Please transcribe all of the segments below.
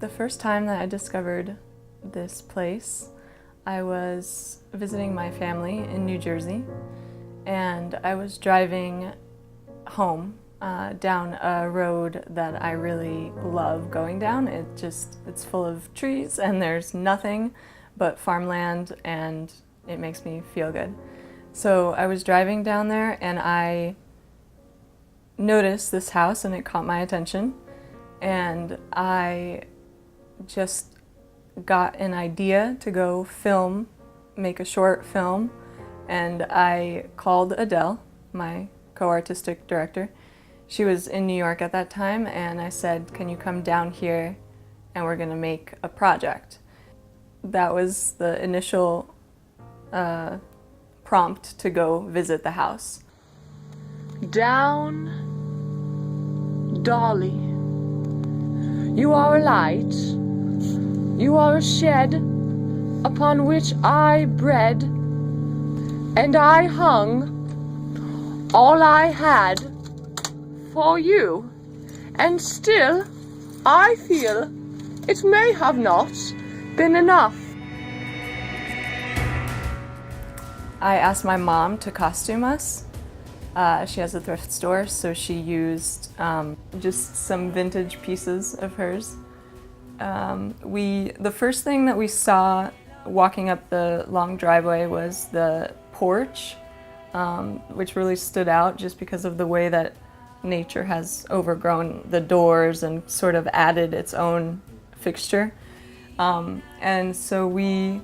The first time that I discovered this place, I was visiting my family in New Jersey, and I was driving home down a road that I really love going down. It's full of trees and there's nothing but farmland, and it makes me feel good. So I was driving down there and I noticed this house and it caught my attention, and I just got an idea to go make a short film, and I called Adele, my co-artistic director. She was in New York at that time, and I said, can you come down here and we're gonna make a project. That was the initial prompt to go visit the house. Down, Dolly. You are a light, you are a shed upon which I bred, and I hung all I had for you, and still I feel it may have not been enough. I asked my mom to costume us. She has a thrift store, so she used just some vintage pieces of hers. The first thing that we saw walking up the long driveway was the porch, which really stood out just because of the way that nature has overgrown the doors and sort of added its own fixture. And so we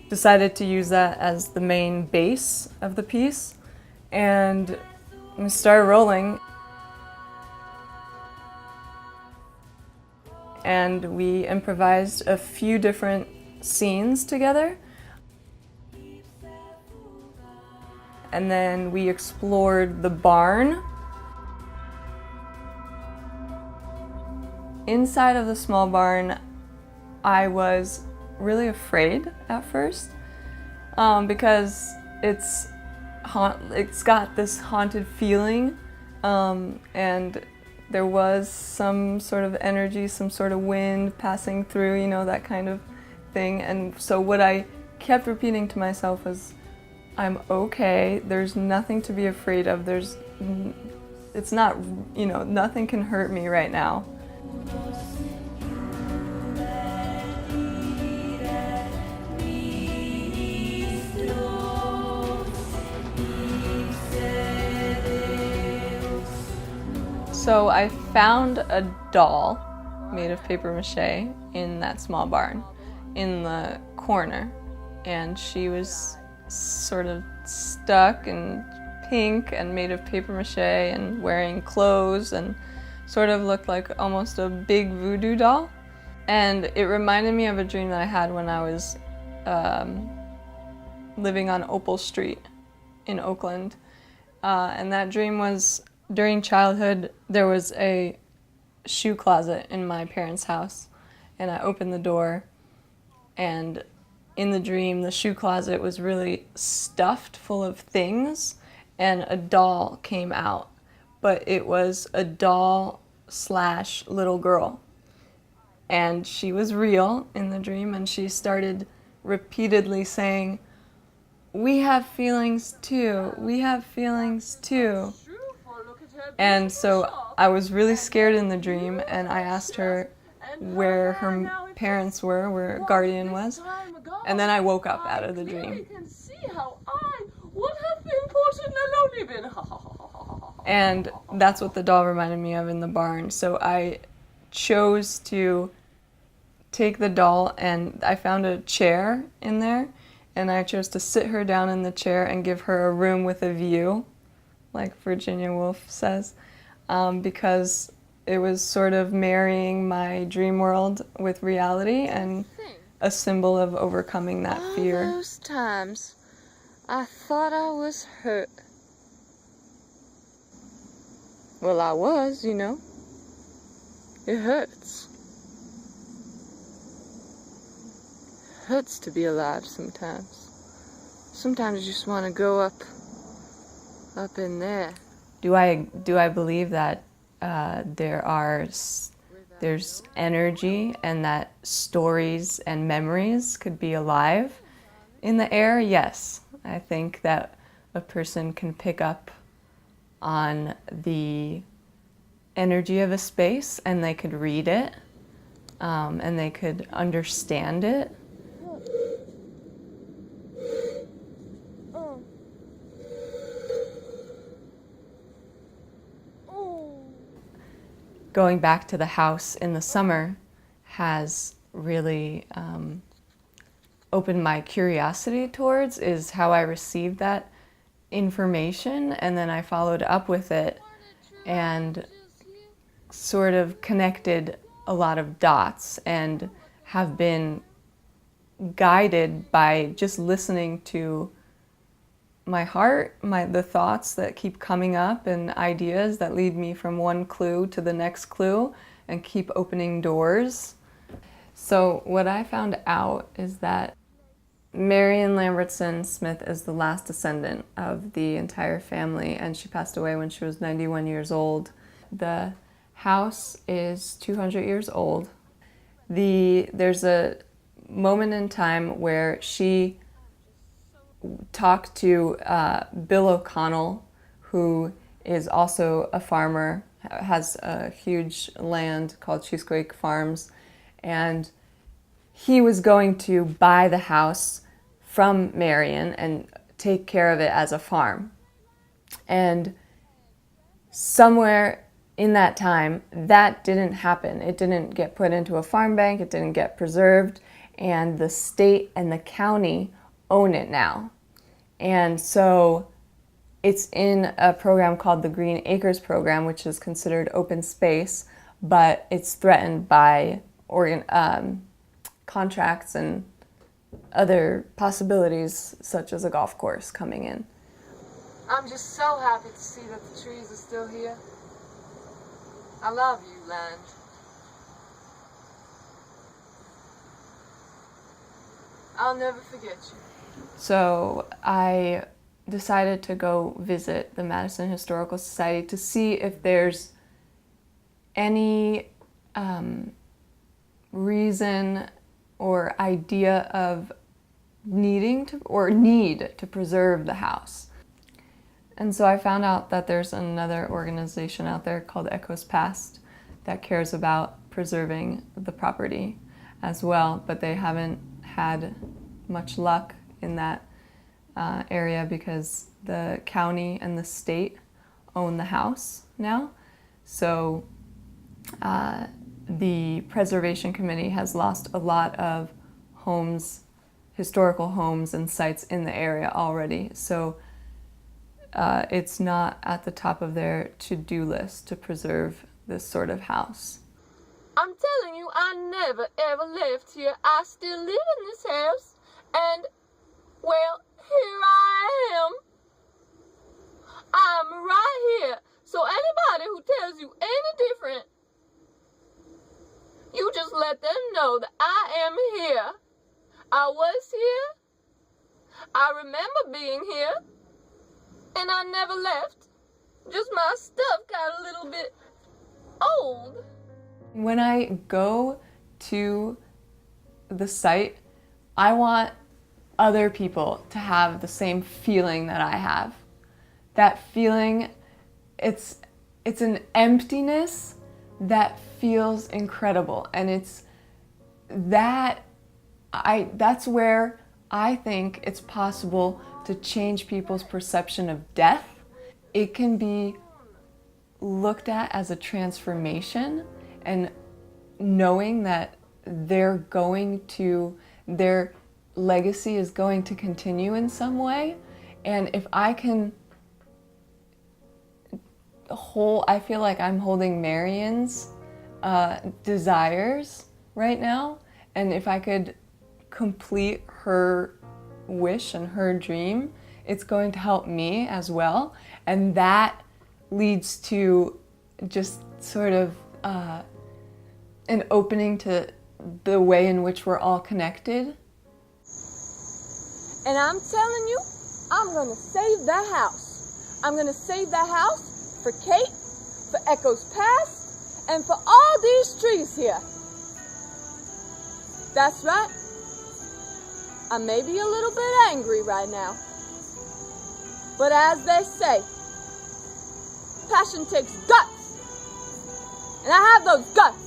decided to use that as the main base of the piece, and we started rolling. And we improvised a few different scenes together. And then we explored the barn. Inside of the small barn, I was really afraid at first because it's got this haunted feeling, and there was some sort of energy, some sort of wind passing through, you know, that kind of thing. And so what I kept repeating to myself was, I'm okay, there's nothing to be afraid of, it's not, you know, nothing can hurt me right now. So I found a doll made of paper mache in that small barn in the corner, and she was sort of stuck and pink and made of paper mache and wearing clothes and sort of looked like almost a big voodoo doll. And it reminded me of a dream that I had when I was living on Opal Street in Oakland. And that dream was, during childhood, there was a shoe closet in my parents' house, and I opened the door, and in the dream the shoe closet was really stuffed full of things, and a doll came out, but it was a doll / little girl, and she was real in the dream, and she started repeatedly saying, "We have feelings too, we have feelings too." And so I was really scared in the dream, and I asked her where her parents were, where Guardian was, and then I woke up out of the dream. And that's what the doll reminded me of in the barn. So I chose to take the doll, and I found a chair in there, and I chose to sit her down in the chair and give her a room with a view, like Virginia Woolf says, because it was sort of marrying my dream world with reality and a symbol of overcoming that fear. All those times I thought I was hurt. Well, I was, you know. It hurts. It hurts to be alive sometimes. Sometimes you just want to go up in there. Do I believe that there are there's energy and that stories and memories could be alive in the air, yes. I think that a person can pick up on the energy of a space and they could read it and they could understand it. Going back to the house in the summer has really opened my curiosity towards is how I received that information, and then I followed up with it and sort of connected a lot of dots and have been guided by just listening to my heart, the thoughts that keep coming up and ideas that lead me from one clue to the next clue and keep opening doors. So what I found out is that Marian Lambertson Smith is the last descendant of the entire family, and she passed away when she was 91 years old. The house is 200 years old. There's a moment in time where she talked to Bill O'Connell, who is also a farmer, has a huge land called Cheesequake Farms, and he was going to buy the house from Marian and take care of it as a farm. And somewhere in that time, that didn't happen. It didn't get put into a farm bank, it didn't get preserved, and the state and the county own it now. And so it's in a program called the Green Acres Program, which is considered open space, but it's threatened by contracts and other possibilities, such as a golf course coming in. I'm just so happy to see that the trees are still here. I love you, land. I'll never forget you. So I decided to go visit the Madison Historical Society to see if there's any reason or idea of need to preserve the house. And so I found out that there's another organization out there called Echoes Past that cares about preserving the property as well, but they haven't had much luck in that area because the county and the state own the house now. So the Preservation Committee has lost a lot of homes, historical homes and sites in the area already. So it's not at the top of their to-do list to preserve this sort of house. I'm telling you, I never ever left here. I still live in this house, and, well, here I am. I'm right here. So anybody who tells you any different, you just let them know that I am here. I was here. I remember being here. And I never left. Just my stuff got a little bit old. When I go to the site, I want other people to have the same feeling that I have. That feeling, it's an emptiness that feels incredible, and that's where I think it's possible to change people's perception of death. It can be looked at as a transformation, and knowing that their legacy is going to continue in some way. And if I can I feel like I'm holding Marian's desires right now, and if I could complete her wish and her dream, it's going to help me as well. And that leads to just sort of an opening to the way in which we're all connected. And I'm telling you, I'm gonna save that house. I'm gonna save that house for Kate, for Echoes Past, and for all these trees here. That's right. I may be a little bit angry right now. But as they say, passion takes guts. And I have those guts.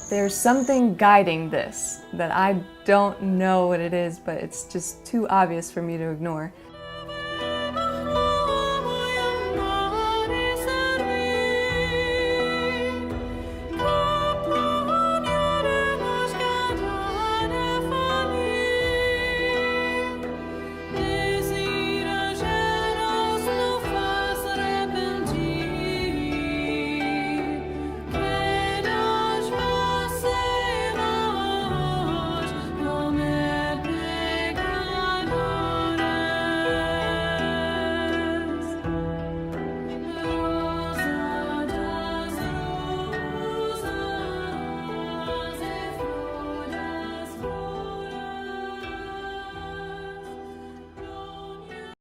There's something guiding this that I don't know what it is, but it's just too obvious for me to ignore.